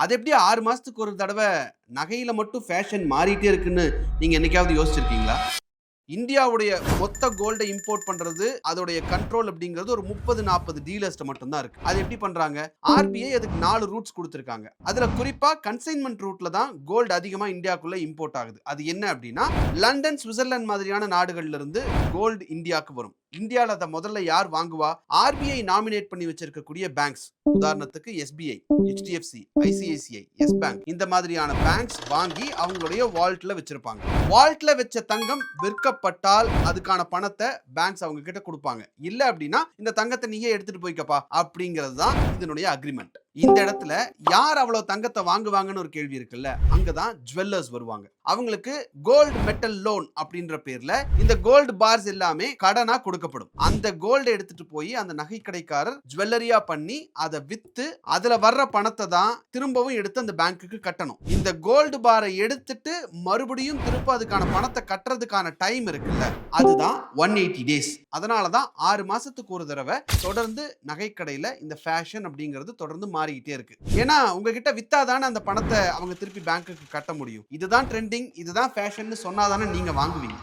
அது எப்படி 6 மாசத்துக்கு ஒரு தடவ நகையில மட்டும் ஃபேஷன் மாறிட்டே இருக்குன்னு நீங்க என்னைக்காவது யோசிச்சிருக்கீங்களா? இந்தியாவுடைய மொத்த கோல்ட இம்போர்ட் பண்றது, அதோடைய கண்ட்ரோல் அப்படிங்கிறது ஒரு 30, 40 டீலர்ஸ்ட்ட மட்டும் தான் இருக்கு. அது எப்படி பண்றாங்க? ஆர்பிஐ அதுக்கு 4 ரூட்ஸ் குடுத்திருக்காங்க. அதுல குறிப்பா கன்சைன்மென்ட் ரூட்ல தான் கோல்ட் அதிகமா இந்தியாக்குள்ள இம்போர்ட் ஆகுது. அது என்ன அப்படின்னா, லண்டன், சுவிட்சர்லாந்து மாதிரியான நாடுகள்ல இருந்து கோல்ட் இந்தியாக்கு வரும். இந்தியால அத முதல்ல யார் வாங்குவா? ஆர்பிஐ நாமினேட் பண்ணி வச்சிருக்கக்கூடிய பேங்க்ஸ். உதாரணத்துக்கு SBI, HDFC, ICICI, yes bank இந்த மாதிரியான பேங்க்ஸ் வாங்கி அவங்களுடைய வால்ட்ல வச்சிருப்பாங்க. வால்ட்ல வச்ச தங்கம் விற்கப்பட்டால் அதுக்கான பணத்தை பேங்க்ஸ் அவங்க கிட்ட கொடுப்பாங்க. இல்ல அப்படின்னா இந்த தங்கத்தை நீயே எடுத்துட்டு போய்க்கப்பா அப்படிங்கிறது தான் இதனுடைய அக்ரிமெண்ட். இந்த இடத்துல யார் அவ்வளவு தங்கத்தை வாங்குவாங்கன்னு ஒரு கேள்வி இருக்குல்ல, அங்கதான் ஜுவல்லர்ஸ் வருவாங்க. அவங்களுக்கு கோல்டு மெட்டல் லோன் அப்படின்ற பேர்ல இந்த கோல்டு பார்ஸ் எல்லாமே கடனா கொடுக்கப்படும். அந்த கோல்ட எடுத்துட்டு போய் அந்த நகை கடைக்காரர் ஜுவல்லரியா பண்ணி அதை வித்து அதுல வர்ற பணத்தை தான் திரும்பவும் எடுத்து அந்த பேங்க்குக்கு கட்டணும். இந்த கோல்டு பாரை எடுத்துட்டு மறுபடியும் திரும்ப அதுக்கான பணத்தை கட்டுறதுக்கான டைம் இருக்குல்ல, அதுதான் 180 டேஸ். அதனாலதான் 6 மாசத்துக்கு ஒரு தடவை தொடர்ந்து நகைக்கடையில இந்த ஃபேஷன் அப்படிங்கிறது தொடர்ந்து மாறிக்கிட்டே இருக்கு. ஏன்னா உங்ககிட்ட வித்தாதானே அந்த பணத்தை அவங்க திருப்பி பேங்க்குக்கு கட்ட முடியும். இதுதான் ட்ரெண்டிங், இதுதான் ஃபேஷன் சொன்னாதானே நீங்க வாங்குவீங்க.